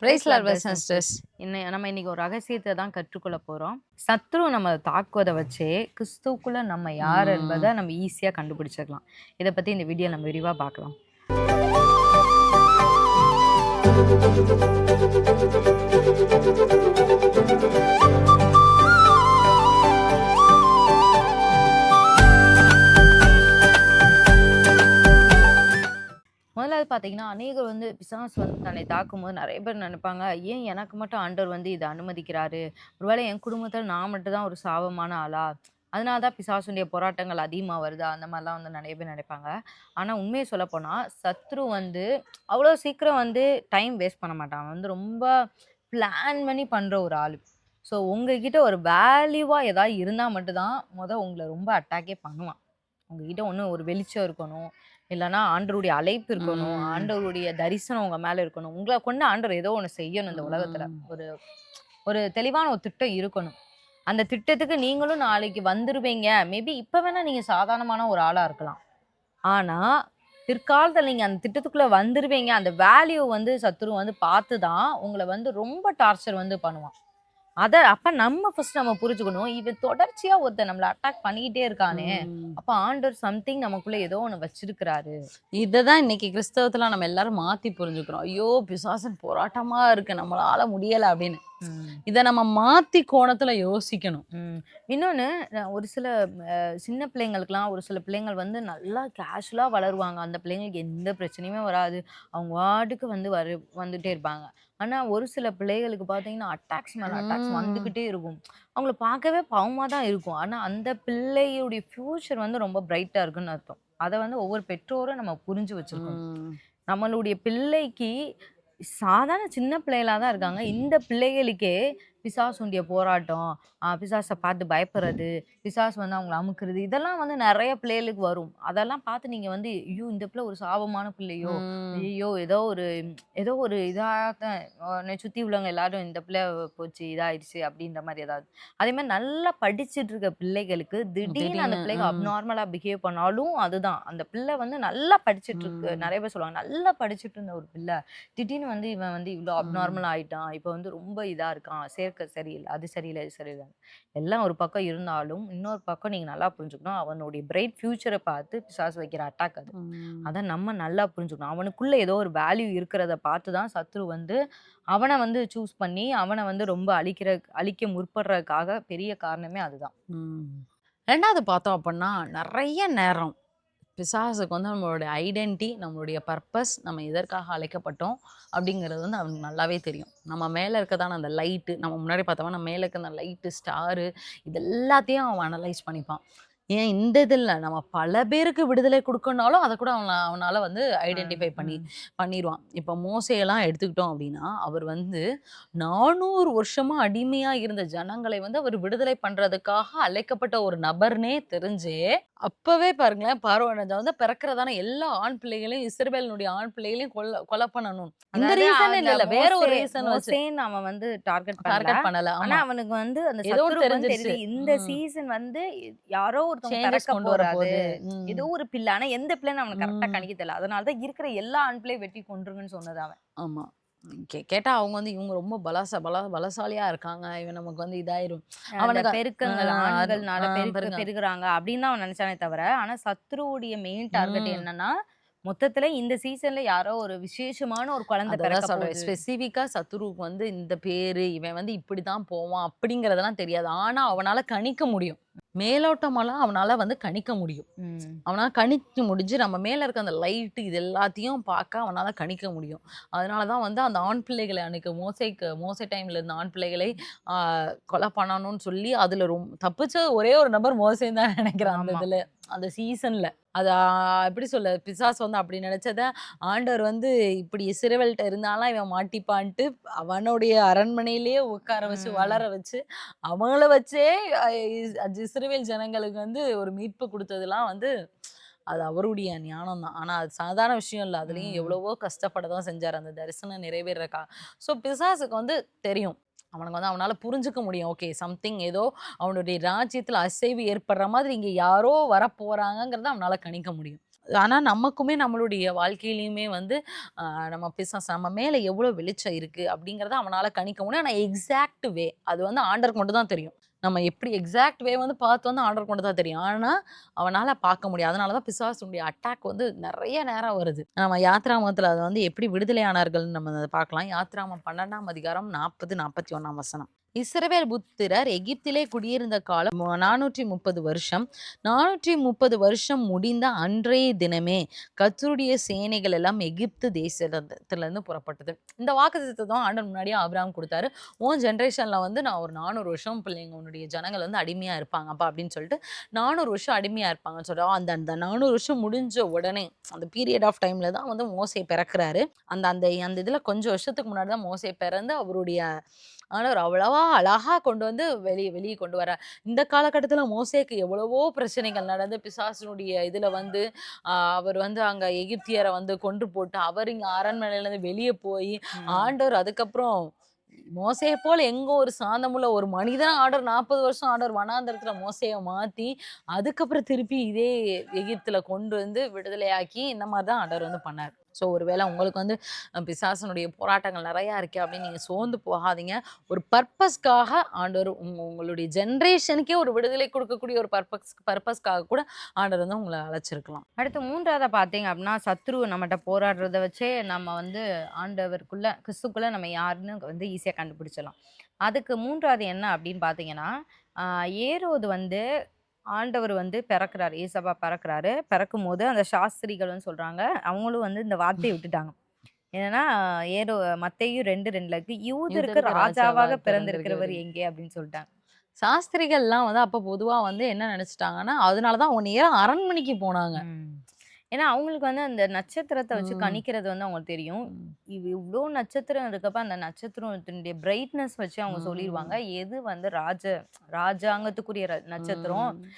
Price Lord sisters. நம்ம இன்னைக்கு ஒரு ரகசியத்தை தான் கற்றுக்கொள்ள போறோம். சத்ரு நம்ம தாக்குவதை வச்சே கிறிஸ்துவுக்குள்ள நம்ம யார் என்பதை நம்ம ஈஸியா கண்டுபிடிச்சிடலாம். இதை பத்தி இந்த வீடியோ நம்ம விரிவா பார்க்கலாம். முதலாவது பார்த்தீங்கன்னா, அநேகர் பிசாசு தன்னை தாக்கும்போது நிறைய பேர் நினைப்பாங்க, ஏன் எனக்கு மட்டும் ஆண்டவர் இதை அனுமதிக்கிறாரு? ஒருவேளை என் குடும்பத்தில் நான் மட்டும் தான் ஒரு சாபமான ஆளா? அதனால தான் பிசாசுடைய போராட்டங்கள் அதிகமாக வருதா? அந்த மாதிரிலாம் நிறைய பேர் நினைப்பாங்க. ஆனால் உண்மையை சொல்லப்போனால் சத்ரு அவ்வளோ சீக்கிரம் டைம் வேஸ்ட் பண்ண மாட்டான். ரொம்ப பிளான் பண்ணி பண்ணுற ஒரு ஆள். ஸோ உங்ககிட்ட ஒரு வேல்யூவாக ஏதாவது இருந்தால் மட்டும்தான் உங்களை ரொம்ப அட்டாக்கே பண்ணுவான். உங்ககிட்ட ஒரு வெளிச்சம் இருக்கணும், இல்லைன்னா ஆண்டவருடைய அழைப்பு இருக்கணும், ஆண்டவருடைய தரிசனம் உங்க மேல இருக்கணும். உங்களை கொண்டு ஆண்டவர் ஏதோ ஒண்ணு செய்யணும் இந்த உலகத்துல. ஒரு ஒரு தெளிவான ஒரு திட்டம் இருக்கணும். அந்த திட்டத்துக்கு நீங்களும் நாளைக்கு வந்துருவீங்க. மேபி இப்ப வேணா நீங்க சாதாரணமான ஒரு ஆளா இருக்கலாம். ஆனா பிற்காலத்துல நீங்க அந்த திட்டத்துக்குள்ள வந்துருவீங்க. அந்த வேல்யூ சத்ரு பார்த்துதான் உங்களை ரொம்ப டார்ச்சர் பண்ணுவான். அப்ப நம்ம ஃபர்ஸ்ட் நம்ம புரிஞ்சுக்கணும், இவன் தொடர்ச்சியா ஒருத்தன் நம்மள அட்டாக் பண்ணிக்கிட்டே இருக்கானே, அப்ப ஆண்டவர் சம்திங் நமக்குள்ள ஏதோ ஒண்ணு வச்சிருக்கிறாரு. இததான் இன்னைக்கு கிறிஸ்தவத்துல நம்ம எல்லாரும் மாத்தி புரிஞ்சுக்கிறோம். ஐயோ பிசாசன் போராட்டமா இருக்கு, நம்மளால முடியல அப்படின்னு. இத நம்ம மாத்தி கோணத்துல யோசிக்கணும். இன்னொன்னு, ஒரு சில சின்ன பிள்ளைங்களுக்குலாம் ஒரு சில பிள்ளைங்கள் நல்லா கேஷுவலா வளருவாங்க. அந்த பிள்ளைங்களுக்கு எந்த பிரச்சனையுமே வராது. அவங்க வாட்டுக்கு வந்துட்டே இருப்பாங்க. ஆனா ஒரு சில பிள்ளைகளுக்கு பாத்தீங்கன்னா அட்டாக்ஸ் மேல அட்டாக்ஸ் வந்துகிட்டே இருக்கும். அவங்கள பார்க்கவே பாவமா தான் இருக்கும். ஆனா அந்த பிள்ளையுடைய ஃபியூச்சர் ரொம்ப பிரைட்டா இருக்குன்னு அர்த்தம். அதை ஒவ்வொரு பெற்றோரும் நம்ம புரிஞ்சு வச்சிருக்கோம். நம்மளுடைய பிள்ளைக்கு சாதாரண சின்ன பிள்ளைகளா தான் இருக்காங்க. இந்த பிள்ளைகளுக்கே பிசாசுடைய போராட்டம், பிசாசை பார்த்து பயப்படுறது, பிசாசு அவங்கள அமுக்குறது, இதெல்லாம் நிறைய பிள்ளைகளுக்கு வரும். அதெல்லாம் பார்த்து நீங்க ஐயோ இந்த பிள்ளை ஒரு சாபமான பிள்ளையோ, ஐயோ ஏதோ ஒரு இதாகத்தான் என்னை சுத்தி உள்ளவங்க எல்லாரும் இந்த பிள்ளை போச்சு இதாயிடுச்சு அப்படின்ற மாதிரி ஏதாவது. அதே மாதிரி நல்லா படிச்சுட்டு இருக்க பிள்ளைகளுக்கு திடீர்னு அந்த பிள்ளைங்க அப்நார்மலா பிஹேவ் பண்ணாலும் அதுதான். அந்த பிள்ளை நல்லா படிச்சுட்டு இருக்கு. நிறைய பேர் சொல்லுவாங்க, நல்லா படிச்சுட்டு இருந்த ஒரு பிள்ளை திடீர்னு இவன் இவ்வளோ அப்நார்மல் ஆயிட்டான், இப்போ ரொம்ப இதா இருக்கான், சேர்க்க சரியில்லை, அது சரியில்லை, இது சரியில்லை. எல்லாம் ஒரு பக்கம் இருந்தாலும் இன்னொரு பக்கம் நீங்க நல்லா புரிஞ்சுக்கணும், அவனுடைய பிரைட் ஃபியூச்சரை பார்த்து பிசாசு வைக்கிற அட்டாக் அது. அதை நம்ம நல்லா புரிஞ்சுக்கணும். அவனுக்குள்ள ஏதோ ஒரு வேல்யூ இருக்கிறத பார்த்து தான் சத்ரு அவனை சூஸ் பண்ணி அவனை ரொம்ப அழிக்க முற்படுறதுக்காக பெரிய காரணமே அதுதான். ரெண்டாவது பார்த்தோம் அப்படின்னா, நிறைய நேரம் பிசாசுக்கு நம்மளுடைய ஐடென்டிட்டி, நம்மளுடைய பர்பஸ், நம்ம எதற்காக அழைக்கப்பட்டோம் அப்படிங்கிறது அவனுக்கு நல்லாவே தெரியும். நம்ம மேலே இருக்கதான அந்த லைட்டு, நம்ம முன்னாடி பார்த்தோம்னா நம்ம மேலே இருக்க அந்த லைட்டு, ஸ்டாரு, இது எல்லாத்தையும் அவன் அனலைஸ் பண்ணிப்பான். ஏன் இந்த இதில் நம்ம பல பேருக்கு விடுதலை கொடுக்கணும்னாலும் அதை கூட அவனால் ஐடென்டிஃபை பண்ணிடுவான். இப்போ மோசையெல்லாம் எடுத்துக்கிட்டோம் அப்படின்னா, அவர் 400 வருஷமா அடிமையாக இருந்த ஜனங்களை அவர் விடுதலை பண்ணுறதுக்காக அழைக்கப்பட்ட ஒரு நபர்னே தெரிஞ்சே, அப்பவே பாருங்களேன், பார்வோன் பிறக்கிறதான எல்லா ஆண் பிள்ளைகளையும், இஸ்ரவேலினுடைய ஆண் பிள்ளைகளையும் கொலை பண்ணணும். இந்த ரீசன் இல்ல, வேற ஒரு ரீசன் வச்சு அவன் டார்கெட் பண்ணல. ஆனா அவனுக்கு அந்த ஏதோ தெரிஞ்சிருச்சு, இந்த சீசன் யாரோ ஒருத்தவங்க பிறக்க போறாது, ஏதோ ஒரு பிள்ளை. ஆனா எந்த பிள்ளைன்னு அவனுக்கு கரெக்டா கணிக்க தெரியல. அதனாலதான் இருக்கிற எல்லா ஆண் பிள்ளையும் வெட்டி கொன்றுங்கன்னு சொன்னது அவன். ஆமா, கேட்டா அவங்க இவங்க ரொம்ப பலசாலியா இருக்காங்க, இவன் நமக்கு இதாயிரும், அவனுக்கு பெருக்கங்கள் ஆண்கள் பெருகுறாங்க அப்படின்னு அவன் நினைச்சானே தவிர, ஆனா சத்ருவுடைய மெயின் டார்கெட் என்னன்னா, மொத்தத்துல இந்த சீசன்ல யாரோ ஒரு விசேஷமான ஒரு குழந்தை பிறக்க போகுது. ஸ்பெசிஃபிக்கா சத்ருவுக்கு இந்த பேரு, இவன் இப்படிதான் போவான் அப்படிங்கறதெல்லாம் தெரியாது. ஆனா அவனால கணிக்க முடியும், மேலோட்டமெல்லாம் அவனால கணிக்க முடியும். அவனால கணிக்க முடிஞ்சு நம்ம மேல இருக்க அந்த லைட்டு இது எல்லாத்தையும் பார்க்க அவனால கணிக்க முடியும். அதனாலதான் அந்த ஆண் பிள்ளைகளை அன்னைக்கு மோசை டைம்ல இருந்த ஆண் பிள்ளைகளை கொலை பண்ணணும்னு சொல்லி அதுல ரொம்ப தப்பிச்ச ஒரே ஒரு நபர் மோசைன்னு தான் நினைக்கிறேன். அந்த இதுல அந்த சீசன்ல அது எப்படி சொல்ல, பிசாசு அப்படி நினைச்சத ஆண்டவர் இப்படி இஸ்ரவேல்கிட்ட இருந்தாலும் இவன் மாட்டிப்பான்ட்டு அவனுடைய அரண்மனையிலேயே உட்கார வச்சு வளர வச்சு அவங்கள வச்சே இஸ்ரவேல் ஜனங்களுக்கு ஒரு மீட்பு கொடுத்ததுலாம் அது அவருடைய ஞானம் தான். ஆனா அது சாதாரண விஷயம் இல்லை, அதுலயும் எவ்வளவோ கஷ்டப்பட தான் செஞ்சார் அந்த தரிசனம் நிறைவேறக்கா. ஸோ பிசாசுக்கு தெரியும், அவனுக்கு அவனால புரிஞ்சுக்க முடியும், ஓகே சம்திங் ஏதோ அவனுடைய ராஜ்யத்துல அசைவு ஏற்படுற மாதிரி இங்க யாரோ வரப்போறாங்கிறத அவனால கணிக்க முடியும். ஆனா நமக்குமே நம்மளுடைய வாழ்க்கையிலயுமே வந்து நம்ம பிசாசு நம்ம மேல எவ்வளவு வெளிச்சம் இருக்கு அப்படிங்கிறத அவனால கணிக்க முடியும். ஆனா எக்ஸாக்ட் வே அது வந்து ஆண்டவருக்கு மட்டும் தான் தெரியும். நம்ம எப்படி எக்ஸாக்ட் வே வந்து பார்த்து வந்து ஆண்டவருக்கு மட்டும் தான் தெரியும். ஆனா அவனால பார்க்க முடியும். அதனால தான் பிசாசுடைய அட்டாக் வந்து நெறைய நேரம் வருது. நம்ம யாத்திராமத்துல அது வந்து எப்படி விடுதலை ஆனார்கள்ன்னு நம்ம அத பார்க்கலாம். யாத்திராமம் 12ஆம் அதிகாரம் 40, 41ஆம் வசனம். இஸ்ரவேல் புத்திரர் எகிப்திலே குடியிருந்த காலம் 430 வருஷம். 430 வருஷம் முடிந்த அன்றைய தினமே கர்த்தருடைய சேனைகள் எல்லாம் எகிப்து தேசத்திலிருந்து புறப்பட்டது. இந்த வாக்குத்தத்தம் தான் ஆண்டவர் முன்னாடியே ஆபிரகாம் குடுத்தாரு. உன் ஜெனரேஷன்ல வந்து நான் ஒரு 400 வருஷம் பிள்ளைங்க உன்னுடைய ஜனங்கள் வந்து அடிமையா இருப்பாங்கப்பா அப்படின்னு சொல்லிட்டு 400 வருஷம் அடிமையா இருப்பாங்கன்னு சொல்றோம். அந்த அந்த 400 வருஷம் முடிஞ்ச உடனே அந்த பீரியட் ஆஃப் டைம்ல தான் வந்து மோசே பிறக்குறாரு. அந்த அந்த அந்த இதுல கொஞ்சம் வருஷத்துக்கு முன்னாடி தான் மோசே பிறந்து அவருடைய ஆண்டவர் அவ்வளவா அழகா கொண்டு வந்து வெளிய வெளிய கொண்டு வரார். இந்த காலகட்டத்துல மோசேக்கு எவ்வளவோ பிரச்சனைகள் நடந்து பிசாசினுடைய இதுல வந்து அவர் வந்து அங்க எகிப்தியரை வந்து கொன்று போட்டு அவர் இங்க அரண்மனையில இருந்து வெளிய போய் ஆண்டவர் அதுக்கப்புறம் மோசேய போல எங்க ஒரு சாந்தமுள்ள ஒரு மனிதனா ஆண்டவர் 40 வருஷம் ஆண்டவர் வனாந்தரத்துல மோசேய மாத்தி அதுக்கப்புறம் திருப்பி இதே எகிப்துல கொண்டு வந்து விடுதலையாக்கி இந்த மாதிரி தான் ஆண்டவர் வந்து பண்ணார். ஸோ ஒருவேளை உங்களுக்கு வந்து பிசாசனுடைய போராட்டங்கள் நிறையா இருக்கு அப்படின்னு நீங்க சோர்ந்து போகாதீங்க. ஒரு பர்பஸ்க்காக ஆண்டவர் உங்களுடைய ஜெனரேஷனுக்கே ஒரு விடுதலை கொடுக்கக்கூடிய ஒரு பர்பஸ்க்காக கூட ஆண்டவர் வந்து உங்களை அழைச்சிருக்கலாம். அடுத்து 3வதா பார்த்தீங்க அப்படின்னா, சத்ரு நம்மட்ட போராடுறத வச்சே நம்ம வந்து ஆண்டவருக்குள்ள கிறிஸ்துக்குள்ள நம்ம யாருன்னு வந்து ஈஸியா கண்டுபிடிச்சிடலாம். அதுக்கு 3வது என்ன அப்படின்னு பார்த்தீங்கன்னா, ஆ ஏரோது வந்து ஆண்டவர் வந்து பிறக்குறாரு. ஏசப்பா பிறக்குறாரு. பிறக்கும்போது அந்த சாஸ்திரிகள் வந்து சொல்றாங்க, அவங்களும் வந்து இந்த வார்த்தைய விட்டுட்டாங்க. என்னன்னா, மத்தேயு 2:2ல இருக்கு. யூதருக்கு யூதருக்கு ராஜாவாக ராஜாவாய் பிறந்திருக்கிறவர் பிறந்திருக்கிறவர் எங்கே அப்படின்னு சொல்லிட்டாங்க. சாஸ்திரிகள்லாம் வந்து அப்ப பொதுவா வந்து என்ன நினைச்சுட்டாங்கன்னா, அதனால தான் 1 இயர் அரண்மனைக்கு போனாங்க. ம். ஏன்னா, அவங்களுக்கு வந்து அந்த நட்சத்திரத்த வச்சு ம். கணிக்கிறது வந்து அவங்களுக்கு தெரியும். ம். இவ்ளோ நட்சத்திரம் இருக்கப்ப, அந்த நட்சத்திரத்தினுடைய பிரைட்னஸ் வச்சு அவங்க சொல்லிருவாங்க. ம். எது வந்து ராஜாங்கத்துக்குரிய நட்சத்திரம், ம்.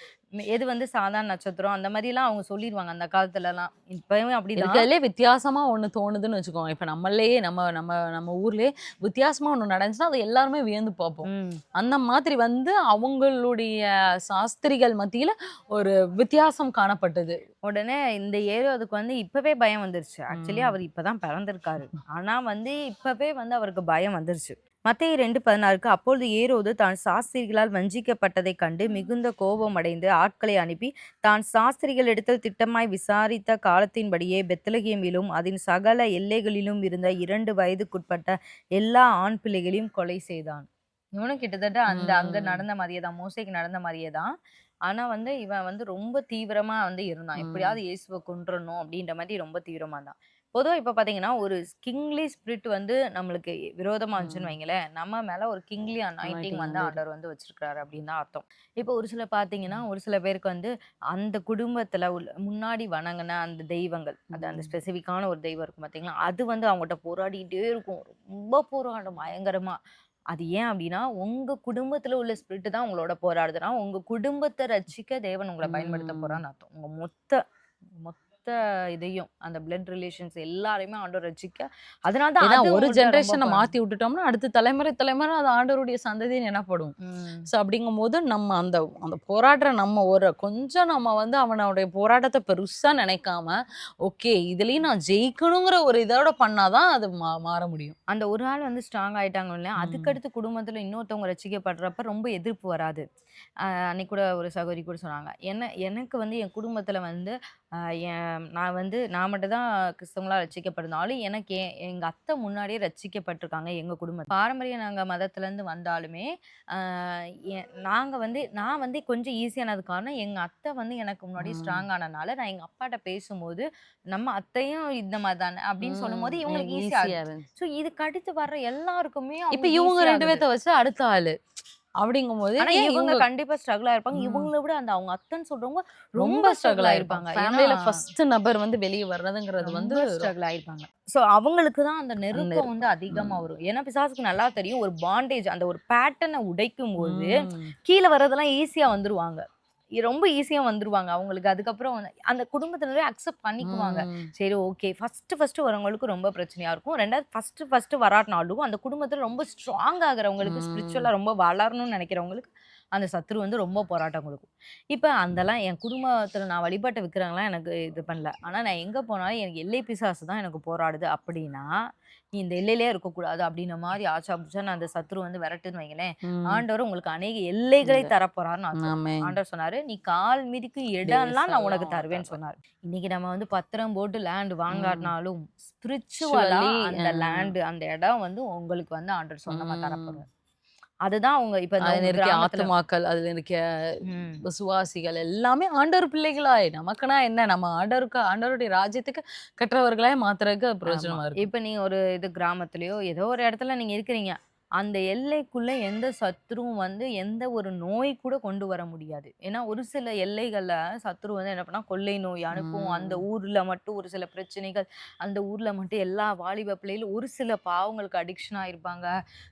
எது வந்து சாதாரண நட்சத்திரம், அந்த மாரிலாம் அவங்க சொல்லிருவாங்க அந்த காலத்துலலாம். இப்பயும் அப்படிதான். இருக்கறதுலயே வித்தியாசமா ஒண்ணு தோணுதுன்னு வச்சுக்கோங்க. இப்ப நம்மளயே நம்ம நம்ம நம்ம ஊர்லயே வித்தியாசமா ஒண்ணு நடந்துச்சுன்னா, அத எல்லாருமே வியந்து பார்ப்போம். ம். அந்த மாதிரி வந்து அவங்களுடைய சாஸ்திரிகள் மத்தியில ஒரு வித்தியாசம் காணப்பட்டது. உடனே இந்த ஏரோதுக்கு வந்து இப்பவே பயம் வந்துருச்சு. ஆக்சுவலி ம். அவர் இப்பதான் பிறந்திருக்காரு. ஆனா வந்து இப்பவே வந்து அவருக்கு பயம் வந்துருச்சு. மத்தேயு 2:16 அப்பொழுது ஏரோது தான் சாஸ்திரிகளால் வஞ்சிக்கப்பட்டதைக் கண்டு மிகுந்த கோபமடைந்து ஆட்களை அனுப்பி தான் சாஸ்திரிகளிடத்தில் திட்டமாய் விசாரித்த காலத்தின்படியே பெத்லகேமிலும் அதன் சகல எல்லைகளிலும் இருந்த 2 வயதுக்குட்பட்ட எல்லா ஆண் பிள்ளைகளையும் கொலை செய்தான். இவனும் கிட்டத்தட்ட அங்க ம். நடந்த மாதிரியே தான். மோசேக்கு நடந்த மாதிரியே தான். ஆனா வந்து இவன் வந்து ரொம்ப தீவிரமா வந்து இருந்தான். எப்படியாவது ம். இயேசுவ கொன்றணும் அப்படின்ற மாதிரி ரொம்ப தீவிரமா இருந்தான். பொதுவா இப்ப பார்த்தீங்கன்னா, ஒரு கிங்லி ஸ்பிரிட் வந்து நம்மளுக்கு விரோதமா இருந்துச்சுன்னு ம். வைங்களேன், நம்ம மேல ஒரு கிங்லி அனாயிண்டிங் அனாயிண்டிங் வந்து வந்து ஆண்டவர் வந்து வச்சிருக்கிறாரு அப்படின்னு தான் அர்த்தம். இப்போ ஒரு சிலர் பார்த்தீங்கன்னா, ஒரு சில பேருக்கு வந்து அந்த குடும்பத்துல உள்ள முன்னாடி வணங்குன அந்த தெய்வங்கள், அது அந்த ம். ஸ்பெசிஃபிக்கான ஒரு தெய்வம் இருக்கும் பார்த்தீங்களா, அது வந்து அவங்கட்ட போராடிட்டே இருக்கும். ரொம்ப போராடும் பயங்கரமா. அது ஏன் அப்டின்னா, உங்க குடும்பத்துல உள்ள ஸ்பிரிட் தான் உங்களோட போராடுதுன்னா, உங்க குடும்பத்த ரட்சிக்க தேவன் உங்கள பயன்படுத்த ம். போறான்னு அர்த்தம். உங்க மொத்த மொத்த இதையும் அந்த பிளட் ரிலேஷன்ஸ் எல்லாரையுமே ஆண்டவர் ரட்சிக்க அதனால தான் ஏன்னா அது ஒரு உங்கள்ட்ட ரொம்ப ஜெனரேஷன மாத்தி விட்டுட்டோம்னா, அடுத்த தலைமுறை தலைமுறை அது ஆண்டவருடைய சந்ததின்னு எண்ணப்படும். ம். ஸோ அப்படிங்கும்போது நம்ம அந்த அந்த போராடுற நம்ம ஒரு கொஞ்சம் நம்ம வந்து அவனுடைய போராட்டத்த பெருசா நினைக்காம, ஓகே இதுலயும் நான் ஜெயிக்கணுங்கிற ஒரு இதோட பண்ணா தான் அது மாற முடியும். அந்த ஒரு ஆள் வந்து ஸ்ட்ராங் ஆயிட்டாங்க இல்லையா, ம். அதுக்கடுத்து குடும்பத்துல இன்னொருத்தவங்க ரட்சிக்கப்படுறப்ப ரொம்ப எதிர்ப்பு வராது. அன்னைக்கு கூட ஒரு சகோதரி கூட சொன்னாங்க. எனக்கு வந்து என் குடும்பத்துல வந்து அ நான் மட்டும் தான் கிறிஸ்தவங்களா ரட்சிக்கப்பட்டிருந்தாலும், எனக்கு எங்க அத்தை முன்னாடியே ரட்சிக்கப்பட்டுருக்காங்க எங்க குடும்பம். பாரம்பரிய நாங்க மதத்துலேருந்து வந்தாலுமே, அ நான் வந்து கொஞ்சம் ஈஸியானது காரணம், எங்க அத்தை வந்து எனக்கு முன்னாடி ம். ஸ்ட்ராங் ஆனனால, நான் எங்க அப்பாட்ட பேசும்போது, நம்ம அத்தையும் இந்த மாரி தானே அப்படின்னு ம். சொல்லும்போது, எனக்கு இவங்களுக்கு ஈஸியா ஈஸியா ஆகுது. இருந்துச்சு. ஸோ இதுக்கு அடுத்து வர்ற எல்லாருக்குமே இப்ப அவங்களுக்கு இவங்க ஈஸியா 2 ஆகுது. பேத்த வச்சு அடுத்த ஆளு. அப்படிங்கும்போது ஆனா ஏன் இவங்க இவங்க கண்டிப்பா ஸ்ட்ரகிளா இருப்பாங்க. ம். இவங்கள விட அந்த அவங்க அத்தைன்னு சொல்றவங்க ரொம்ப ரொம்ப ஸ்ட்ரகிள் ஸ்ட்ரகிள் ஆயிருப்பாங்க. ஆயிருப்பாங்க. ஏன்னா ஃபேமிலில ஃபர்ஸ்ட் நபர் வந்து வெளிய வர்றதுங்கிறது வந்து ரொம்ப ஸ்ட்ரகிள் ஆயிருப்பாங்க. ஸோ அவங்களுக்கு தான் அந்த நெருக்கம் வந்து நெருக்கம். அதிகமா ம். வரும். ஏன்னா பிசாசுக்கு நல்லா தெரியும். ஒரு பாண்டேஜ் அந்த ஒரு பேட்டர்ன உடைக்கும்போது, ம். கீழ வர்றதெல்லாம் ஈஸியா வந்துருவாங்க. ரொம்ப ஈஸியா வந்துருவாங்க. அவங்களுக்கு அதுக்கப்புறம் அந்த குடும்பத்தினரே அக்செப்ட் பண்ணிக்குவாங்க. ம். சரி ஓகே. ஃபர்ஸ்ட்டு வரவங்களுக்கு ரொம்ப பிரச்சனையா இருக்கும். 2வது ஃபர்ஸ்ட்டு வராட்டினாலும், அந்த குடும்பத்தில ரொம்ப ஸ்ட்ராங் ஆகுறவங்களுக்கு, ம். ஸ்பிரிச்சுவலா ரொம்ப வளரணும்னு நெனைக்கிறவங்களுக்கு, அந்த சத்துரு வந்து ரொம்ப போராட்டம் குடுக்கும். இப்ப அதெல்லாம் என் குடும்பத்துல நான் வழிபாட்ட விக்கிறவங்கலாம் எனக்கு இது பண்ணல. ஆனா நான் எங்க போனாலும் எனக்கு எல்லை பிசாசு தான் எனக்கு போராடுது அப்படின்னா, "நீ இந்த எல்லையிலேயே இருக்கக்கூடாது." அப்படின்ன மாரி ஆச்சா புச்சான்னு அந்த சத்துரு வந்து விரட்டுன்னு வைங்களேன், ம். ஆண்டவர் உங்களுக்கு அநேக எல்லைகளை இல்ல. தரப்போறார்ன்னு அர்த்தம். ஆமென். ஆண்டவர் சொன்னாரு, "நீ கால் மிதிக்கும் இடம்லாம் நான் உனக்கு டேஸெல்லாம் தருவேன்னு" தர்றேன். சொன்னாரு. இன்னைக்கு நம்ம வந்து பத்திரம் போட்டு லேண்ட் ம். வாங்காட்டினாலும், ஸ்பிரிச்சுவலா ஆக்சுவலி அந்த லேண்ட் அந்த இடம் வந்து உங்களுக்கு வந்து ஆண்டவர் சொந்தமா ம். தரப்போறாரு. அதுதான் உங்க இப்ப இந்த அதுல உங்க இருக்க கிராமத்துல ஆத்துமாக்கள், அதுல இருக்க ம். விசுவாசிகள் எல்லாமே ஆண்டவர் பிள்ளைகளாய், நமக்குன்னா என்ன? நம்ம ஆண்டவருடைய ராஜ்யத்துக்கு கற்றவர்களாய் மாத்துறதுக்கு அது ஆமா. பிரயோஜனமா இருக்கும். இப்ப நீங்க ஒரு இது கிராமத்திலயோ, ஏதோ ஒரு இடத்துல நீங்க இருக்கிறீங்க. அந்த எல்லைக்குள்ள எந்த சத்துருவும் வந்து எந்த ஒரு நோய் கூட கொண்டு வர முடியாது. ஏன்னா, ஒரு சில எல்லைகள்ல சத்துரு வந்து என்ன பண்ணா, கொள்ளை நோய் அனுப்பும். அந்த ம். ஊர்ல மட்டும் ஒரு சில பிரச்சனைகள், அந்த ஊர்ல மட்டும் எல்லா வாலிப பிள்ளைகளும் ஒரு சில பாவங்களுக்கு அடிக்ஷன் ஆயிருப்பாங்க.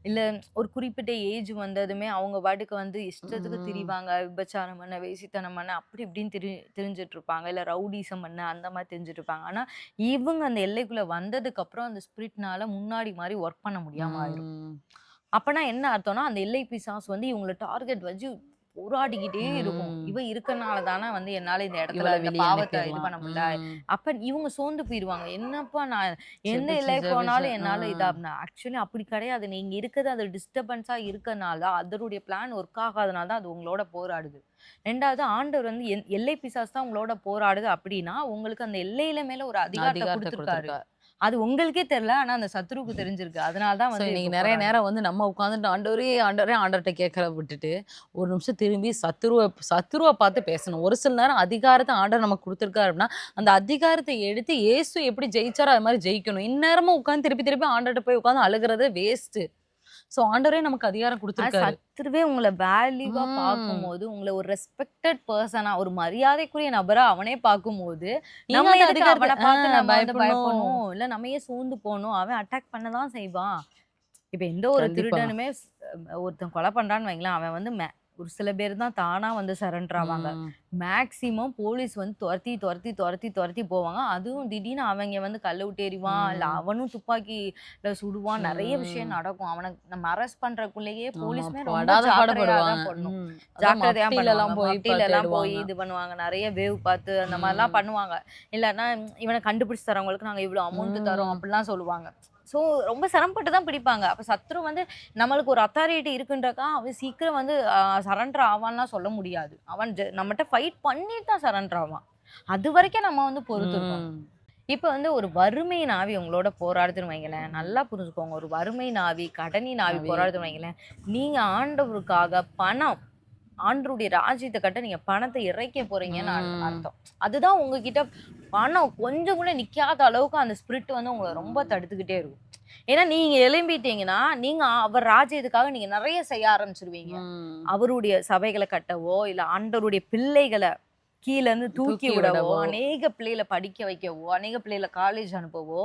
இல்ல ஒரு குறிப்பிட்ட ஏஜ் வந்ததுமே அவங்க பாட்டுக்கு வந்து இஷ்டத்துக்கு ம். திரிவாங்க. விபச்சாரம் பண்ண, வேசித்தனம் பண்ண அப்படி இப்படின்னு திரிஞ்சுட்டு இருப்பாங்க. இல்ல ரவுடிசம் பண்ண அந்த மாரி திரிஞ்சுட்டு இருப்பாங்க. ஆனா, இவங்க அந்த எல்லைக்குள்ள வந்ததுக்கப்புறம் அந்த ஸ்பிரிட்னால முன்னாடி மாரி ஒர்க் பண்ண முடியாம ஆயிரும். ம். அப்பன்னா என்ன அர்த்தம்னா, அந்த எல்லை பிசாசு வந்து இவங்கள டார்கெட் வச்சு போராடிக்கிட்டே இருக்கும். ம். இவ இருக்கனால தான வந்து என்னால இந்த இடத்துல இவள இந்த வெளிய பாவத்த இது அனுப்பிறலாம். பண்ண முடியல. ம். அப்ப இவங்க சோர்ந்து போயிருவாங்க. என்னப்பா நான் எந்த ஜெபிச்சு, எல்லைக்கு ஜெபிச்சு. போனாலும் என்னால இதாகுனா, ஆக்சுவலி அப்படி கிடையாது. நீங்க இருக்கிறது அது டிஸ்டர்பன்ஸா இருக்கனால தான், அதனுடைய பிளான் ஒர்க் ஆகாதனால தான் அது உங்களோட போராடுது. 2வது ஆண்டவர் வந்து எல்லை பிசாசு தான் உங்களோட போராடுது அப்படின்னா, உங்களுக்கு அந்த எல்லையில மேல ஒரு அதிகாரத்த அதிகாரத்த குடுத்துருக்காரு. குடுத்துருக்கா. அது உங்களுக்கே தெரியல. ஆனா அந்த சத்துருவுக்கு தெரிஞ்சிருக்கு. அதனால தான் ஸோ வந்து இன்னைக்கு இப்ப நெறைய போராடுது. நேரம் வந்து நம்ம உட்காந்துட்டு ஆண்டவரே, ஆண்டவரே, ஆண்டவர்ட்ட கேட்கறத விட்டுட்டு, ஒரு நிமிஷம் திரும்பி சத்துருவ பார்த்து பேசணும். ஒரு சில நேரம் அதிகாரத்த ஆண்டவர் நமக்கு குடுத்துருக்காரு அப்படின்னா, அந்த அதிகாரத்த எடுத்து இயேசு எப்படி ஜெயிச்சாரோ, அது மாரி ஜெயிக்கணும். இந்நேரமும் உட்காந்து திருப்பி திருப்பி ஆண்டவர்ட்ட போய் உட்காந்து அழுகுறது வேஸ்ட்டு. ஸோ ஆண்டவரே நமக்கு அதிகாரம் குடுத்துருக்காரு. சத்துருவே உங்கள வேல்யூவா ம். பார்க்கும்போது, உங்கள ஒரு ரெஸ்பெக்டட் பெர்சனா, ஒரு மரியாதைக்குரிய நபரா அவனே பார்க்கும்போது, நீங்க நம்ம அந்த எதுக்கு அதிகாரத்த அவன பார்த்து நம்ம வந்து பயப்படணும். பயப்படணும்? இல்ல நம்ம ஏன் சோர்ந்து போணும்? அவன் அட்டாக் பண்ண தான் செய்வான். இப்ப எந்த ஒரு கண்டிப்பா. திருடனுமே ஒருத்தன் கொலை பண்றான்னு வைங்களேன், அவன் வந்து ஒரு சில பேர் தான் தானா வந்து சரண்டர் ஆவாங்க. ம். மேக்ஸிமம் போலீஸ் வந்து தொரத்தி போவாங்க. அதுவும் திடீர்னு அவெங்க வந்து கல்ல விட்டு எறிவான், இல்ல ம். அவனும் துப்பாக்கில சுடுவான். நெறைய விஷயம் ம். நடக்கும். அவன நம்ம அரெஸ்ட் பண்றதுக்குள்ளேயே ஆமா. போலீஸுமே ரொம்ப படாத ஜாக்கிரதையா பாடுபடுவாங்க. தான் பண்ணணும். ம். அதான் ஜாக்கிரதையா பண்ணுவாங்க. மப்டிலலாம் போய் மப்டிலலாம் போய் தேடுவாங்க. இது பண்ணுவாங்க. நெறைய வேவ் பார்த்து அந்த மாரிலாம் ம். பண்ணுவாங்க. இல்லன்னா இவன கண்டுபிடிச்சு தரவங்களுக்கு நாங்க இவ்ளோ அமௌண்ட் தரோம் ம். அப்படிலாம் சொல்லுவாங்க. ஸோ ரொம்ப சிரமப்பட்டு தான் பிடிப்பாங்க. அப்ப சத்ரு வந்து நம்மளுக்கு ஒரு அத்தாரிட்டி இருக்குன்றக்கா, அவன் சீக்கிரம் வந்து சரண்டர் ஆவான்லாம் சொல்ல முடியாது. அவன் நம்மட்ட ஃபைட் பண்ணிட்டு தான் சரண்டர் ஆவான். அதுவரைக்கும் நம்ம வந்து பொறுத்து இருக்கணும். ம். இப்ப வந்து ஒரு வறுமை நாவி உங்களோட போராடுதுன்னு வைங்களேன், நல்லா புரிஞ்சுக்கோங்க. ஒரு வறுமை நாவி, கடனி நாவி அவி போராடுதுன்னு வைங்களேன், நீங்க ஆண்டவருக்காக பணம் ஆண்டவருடைய ராஜ்யத்த கட்ட நீங்க பணத்த இறைக்க போறீங்கன்னு ம். அர்த்தம். அதுதான் உங்ககிட்ட பணம் கொஞ்சம் கூட நிக்காத அளவுக்கு அந்த ஸ்பிரிட் வந்து உங்கள ரொம்ப தடுத்துக்கிட்டே இருக்கும். ஏன்னா நீங்க எழும்பிட்டீங்கன்னா, நீங்க அவர் ராஜ்யத்துக்காக நீங்க நெறைய செய்ய ஆரம்பிச்சுருவீங்க. ம். அவருடைய சபைகள கட்டவோ, இல்ல ஆண்டவருடைய பிள்ளைகள கீழருந்து தூக்கி தூக்கி விடவோ, விடவோ. அநேக பிள்ளைகள படிக்க வைக்கவோ, அநேக பிள்ளைகள காலேஜ் அனுப்பவோ,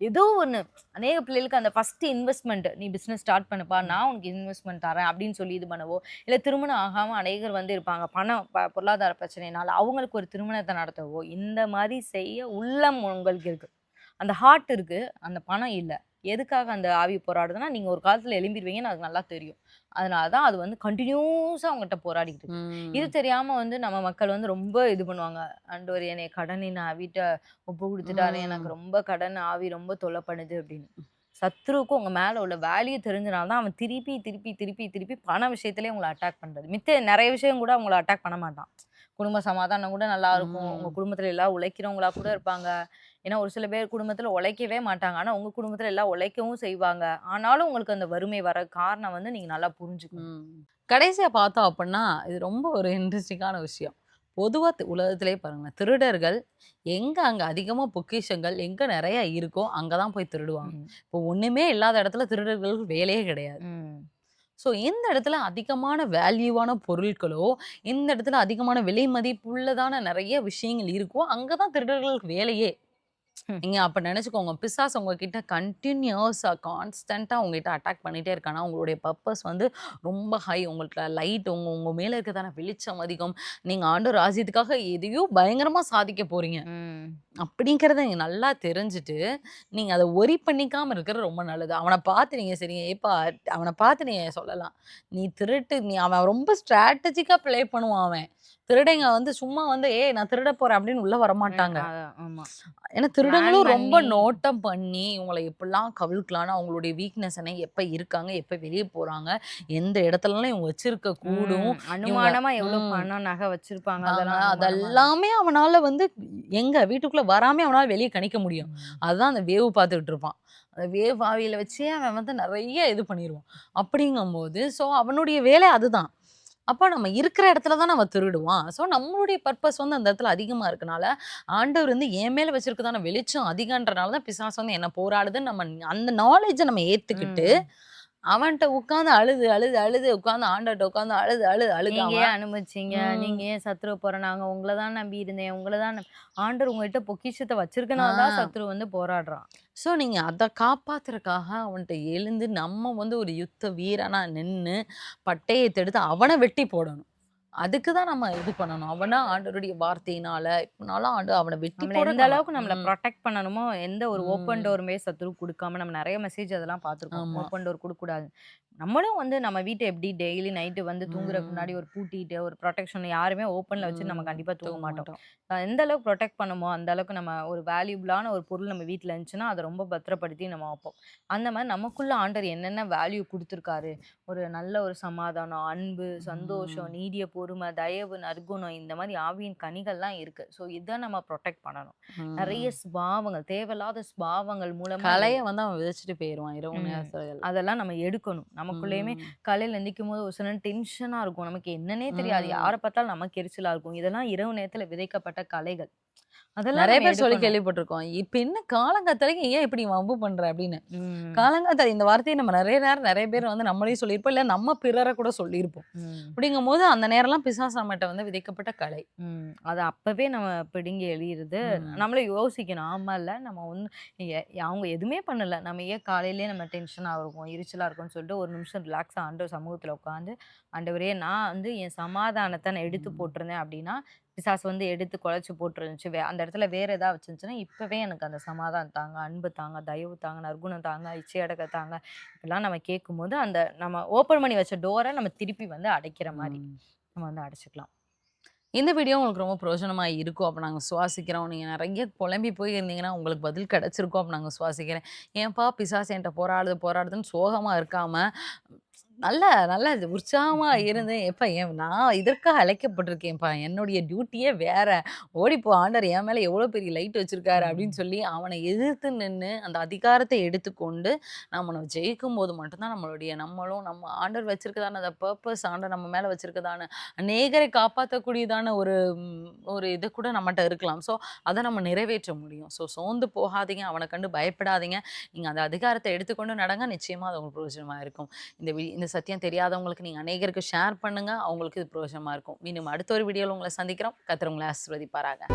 ஏதோ ஒண்ணு. அநேக பிள்ளைகளுக்கு அந்த ஃபர்ஸ்ட் இன்வெஸ்ட்மென்ட் நீ பிசினஸ் ஸ்டார்ட் பண்ணுப்பா, நான் உனக்கு இன்வெஸ்ட்மென்ட் தரேன் அப்படின்னு சொல்லி இது பண்ணவோ, இல்ல திருமணம் ஆகாம அநேகர் வந்து இருப்பாங்க. பணம் பொருளாதார பிரச்சனையினால அவங்களுக்கு ஒரு திருமணத்த நடத்தவோ, இந்த மாரி செய்ய உள்ளம் உங்களுக்கு இருக்கு. அந்த ஹார்ட் இருக்கு. அந்த பணம் இல்ல. எதுக்காக அந்த ஆவி போராடுதுன்னா, நீங்க ஒரு காலத்துல எழும்பிருவீங்கன்னு அதுக்கு நல்லா தெரியும். அதனால தான் அது வந்து கன்டினியூஸா உங்கட்ட போராடிக்கிட்டு இருக்கு. இது ம். தெரியாம வந்து நம்ம மக்கள் வந்து ரொம்ப இது பண்ணுவாங்க. ஆண்டவரே என்னைய கடனின் ஆவிட்ட ஒப்பு குடுத்துட்டாரு. எனக்கு ம். ரொம்ப கடன் ஆவி ரொம்ப தொல்ல பண்ணுது அப்படின்னு. சத்ருவுக்கு உங்க மேல உள்ள வேல்யூ தெரிஞ்சனால தான் அவன் திருப்பி பண விஷயத்திலேயே உங்கள அட்டாக் பண்றது. மித்த நெறைய விஷயம் கூட உங்கள அட்டாக் பண்ண மாட்டான். குடும்ப சமாதானம் கூட நல்லா இருக்கும். உங்க ம். குடும்பத்துல எல்லாம் உழைக்கிறவங்களா கூட இருப்பாங்க. ஏன்னா ஒரு சில பேர் குடும்பத்துல உழைக்கவே மாட்டாங்க. ஆனா உங்க குடும்பத்துல எல்லாம் உழைக்கவும் செய்வாங்க. ஆனாலும் உங்களுக்கு அந்த வறுமை வர காரணம் வந்து நீங்க நல்லா புரிஞ்சுக்கணும். ம். கடைசியா பார்த்தோம் அப்புட்ன்னா, இது ரொம்ப ஒரு இன்ட்ரஸ்டிங்கான விஷயம். பொதுவா உலகத்திலேயே பாருங்களேன், திருடர்கள் எங்க அங்க அதிகமா பொக்கிஷங்கள் எங்க நெறைய இருக்கோ, அங்க தான் போய் திருடுவாங்க. ம். இப்போ ஒண்ணுமே இல்லாத இடத்துல திருடர்களுக்கு வேலையே கிடையாது. ம். ஸோ எந்த இடத்துல அதிகமான வேல்யூவான பொருட்களோ, எந்த இடத்துல அதிகமான விலை மதிப்புள்ளதான நெறைய விஷயங்கள் இருக்கோ, அங்க தான் திருடர்களுக்கு வேலையே. ம். நீங்க அப்ப நெனச்சுக்கோங்க, பிசாசு உங்ககிட்ட கன்டினியூஸா, கான்ஸ்டன்ட்டா உங்ககிட்ட அட்டாக் பண்ணிட்டே இருக்கான்னா, உங்களுடைய பர்ப்பஸ் வந்து ரொம்ப ஹை. உங்களுக்கு லைட் உங்க உங்க மேல இருக்கதான வெளிச்சம் அதிகம். நீங்க ஆண்டவர் ராஜ்யத்துக்காக எதையோ பயங்கரமா சாதிக்க போறீங்க. ம். அப்படிங்கிறத நீங்க நல்லா தெரிஞ்சுட்டு, நீங்க அத ஒரி பண்ணிக்காம இருக்கிறது ரொம்ப நல்லது. அவன பார்த்து நீங்க சரி ஏப்பா அவன பார்த்து நீங்க சொல்லலாம். நீ திருட்டு நீ அவன் ரொம்ப ஸ்ட்ராட்டஜிக்கா ப்ளே பண்ணுவான் அவன். திருடங்க வந்து சும்மா வந்து, "ஏய் நான் திருட போறேன்" அப்படின்னு உள்ள வரமாட்டாங்க. அதான் ஆமா. ஏன்னா பிளான் திருடங்களும் ரொம்ப பண்ணி நோட்டம் பண்ணி, உங்கள எப்படிலாம் கவிழ்க்கலான்னு அவங்களுடைய வீக்னஸ் என்ன, எப்ப இருக்காங்க, எப்ப வெளிய போறாங்க, எந்த இடத்துலலாம் இவங்க வச்சிருக்க கூடும், இவங்க அனுமானமா எவ்வளோ ம். பணம், நகை வச்சிருப்பாங்க. தாங்க. அதெல்லாம் அனுமானமா அதெல்லாமே அவனால வந்து எங்க வீட்டுக்குள்ள வராமயே அவனால வெளிய கணிக்க முடியும். ம். அதுதான் அந்த வேவ் பார்த்துக்கிட்டு இருப்பான். அந்த வேவ் ஆவியில வச்சே அவன் வந்து நெறைய இது பண்ணிருவான். அப்படிங்கும்போது, அவனுடைய வேலை அதுதான். அப்ப நம்ம இருக்கிற இடத்துல தான் நம்ம திருடுவான். நம்மளுடைய பர்ப்பஸ் வந்து அந்த இடத்துல அதிகமா இருக்கனால, ஆண்டவர் வந்து என் மேல வச்சிருக்கதான வெளிச்சம் அதிகன்றனால தான் பிசாசு வந்து என்ன போராடுதுன்னு நம்ம அந்த நாலேட்ஜ நம்ம ஏத்துக்கிட்டு, ம். அவன்ட்ட உட்கார்ந்து அழுது, அழுது, அழுது உட்கார்ந்து ஆண்டவர்ட்ட உட்கார்ந்து அழுது, அழுது நீங்க அழுகாம ஏன் அனுமதிச்சீங்க? ம். நீங்க ஏன் சத்துருவ போறனாங்க? உங்கள தான் நம்பி இருந்தேன். உங்கள தான் ஆண்டவர் உங்ககிட்ட பொக்கிஷத்த ஆ. வச்சிருக்கனால தான் சத்துரு வந்து போராடுறான். நீங்க அத காப்பாத்துறதுக்காக அவன்ட்ட எழுந்து நம்ம வந்து ஒரு யுத்த வீரனா நின்னு, பட்டயத்த எடுத்து அவன வெட்டி போடணும். அதுக்கு தான் நம்ம இது பண்ணணும். அவன ஆண்டவருடைய வார்த்தையினால, இப்பனாலும் அவன வெட்டி நம்மள போட எந்த நம்ம அளவுக்கு நம்மள ம், புரொடெக்ட் பண்ணணுமோ, எந்த ஒரு ஓப்பன் ம். டோருமே சத்துரு குடுக்காம நம்ம நெறைய மெசேஜ் அதெல்லாம் பார்த்துருக்கோம். ஆமா. ஓப்பன் டோர் குடுக்கக்கூடாது. நம்மளும் வந்து நம்ம வீட்ட எப்படி டெய்லி நைட்டு வந்து தூங்குறதுக்கு முன்னாடி ம், ஒரு பூட்டிட்டு, ஒரு புரொடெக்ஷன் யாருமே ஓப்பன்ல வச்சு நம்ம ம். கண்டிப்பா தூங்க தூங்க மாட்டோம். மாட்டோம். எந்த அளவுக்கு புரொடெக்ட் பண்ணுமோ, அந்த அளவுக்கு நம்ம ஒரு வேல்யூபிளான ஒரு பொருள் நம்ம வீட்ல இருந்துச்சுன்னா, அத ரொம்ப பத்திரப்படுத்தி நம்ம வைப்போம். அந்த மாரி நமக்குள்ள ஆண்டவர் என்னென்ன வேல்யூ குடுத்துருக்காரு, ஒரு நல்ல ஒரு சமாதானம், அன்பு, சந்தோஷம், ம், நீடிய பொறுமை, தயவு, நற்குணம் இந்த மாரி ஆவியின் கனிகள்லாம் இருக்கு. ஸோ இத நம்ம புரொடெக்ட் பண்ணணும். நெறைய ம். சுபாவங்கள், தேவையில்லாத சுபாவங்கள் மூலமா கலைய வந்து அவன் விதைச்சுட்டு போயிருவான் இரவு ம். நேரத்துல. அதெல்லாம் நம்ம எடுக்கணும். நமக்குள்ளேயுமே ம், காலையில எந்திரிக்கும்போது ஒரு சில நேரம் டென்ஷனா இருக்கும். நமக்கு என்னன்னே தெரியாது. ம். யார பார்த்தாலும் நமக்கு எரிச்சலா இருக்கும். இதெல்லாம் இரவு நேரத்தில விதைக்கப்பட்ட களைகள். அதெல்லாம் நெறைய நம்ம பேர் சொல்லி எடுக்கணும். கேள்விப்பட்டுருக்கோம். "இப்ப என்ன காலங்காத்தாலைக்கு ஏன் இப்படி வம்பு பண்ற?" அப்படின்னு. ம். காலங்காத்தால இந்த வார்த்தைய நம்ம நெறைய நேரம் நெறைய பேர் வந்து நம்மளே சொல்லியிருப்போம். இல்ல நம்ம பிறர கூட சொல்லியிருப்போம். ம். அப்படிங்கும்போது அந்த நேரம்லாம் பிசாசு நம்மட்ட வந்து விதைக்கப்பட்ட களை. ம். அது அப்பவே நம்ம பிடுங்கி எறியுறது. ம். நம்மளே யோசிக்கணும். ஆமால்ல நம்ம அவங்க எதுவுமே பண்ணல. நம்ம ஏன் காலையிலேயே நம்ம டென்ஷனா இருக்கோம், எரிச்சலா இருக்கோம்ன்னு சொல்லிட்டு ஒரு நிமிஷம் ரிலாக்ஸா ஆண்டவர் சமூகத்தில உட்காந்து, ஆண்டவரே நான் வந்து என் சமாதானத்த நான் எடுத்து ம். போட்டிருந்தேன் அப்படின்னா, பிசாசு வந்து எடுத்து குழச்சு போட்டுருந்துச்சு. அந்த இடத்துல வேற ஏதாவது வச்சிருந்துச்சுன்னா, இப்பவே எனக்கு அந்த சமாதானம் தாங்க, அன்பு தாங்க, தயவு தாங்க, நற்குணம் தாங்க, இச்சை அடக்க தாங்க. இப்படிலாம் நம்ம கேட்கும்போது, அந்த நம்ம ஓப்பன் பண்ணி வச்ச டோர நம்ம திருப்பி வந்து அடைக்கிற மாரி ம். நம்ம வந்து அடைச்சுக்கலாம். இந்த வீடியோ உங்களுக்கு ரொம்ப பிரயோஜனமா இருக்கும். அப்ப நாங்க சுவாசிக்கிறோம். நீங்க நெறைய புலம்பி போய் இருந்தீங்கன்னா, உங்களுக்கு பதில் கிடைச்சிருக்கும். அப்ப நாங்க சுவாசிக்கிறேன். ஏன்பா பிசாசு என்ட்ட போராடுது போராடுதுன்னு சோகமா இருக்காம, நல்ல நல்ல உற்சாகமா இருந்து, "எப்பா நான் இதற்காக அழைக்கப்பட்டிருக்கேன்ப்பா. என்னுடைய டியூட்டியே வேற. ஓடிப்போ ஆண்டவர் என் மேல எவ்வளோ பெரிய லைட் வச்சிருக்காரு." அப்படின்னு ம். சொல்லி அவன எதிர்த்து நின்னு, அந்த அதிகாரத்த எடுத்துக்கொண்டு, நம்ம ஜெயிக்கும்போது மட்டும் தான் நம்மளும் நம்ம ஆண்டவர் வச்சிருக்கதான அந்த பர்ப்பஸ் ஆண்டவர் நம்ம மேல வச்சிருக்கதான அநேகரை காப்பாத்தக்கூடியதான ஒரு இது கூட நம்மட்ட இருக்கலாம். அத நம்ம நிறைவேற்ற முடியும். சோர்ந்து போகாதீங்க. அவன கண்டு பயப்படாதீங்க. நீங்க அந்த அதிகாரத்த எடுத்துக்கொண்டு நடங்க. நிச்சயமா அது உங்களுக்கு பிரயோஜனமா இருக்கும். இந்த சத்தியம் தெரியாதவங்களுக்கு நீங்க அநேகருக்கு ஷேர் பண்ணுங்க. அவங்களுக்கு இது பிரயோஜனமா இருக்கும். மீண்டும் அடுத்த ஒரு வீடியோல உங்கள சந்திக்கிறோம். கர்த்தர் உங்கள ஆசீர்வதிப்பாராக.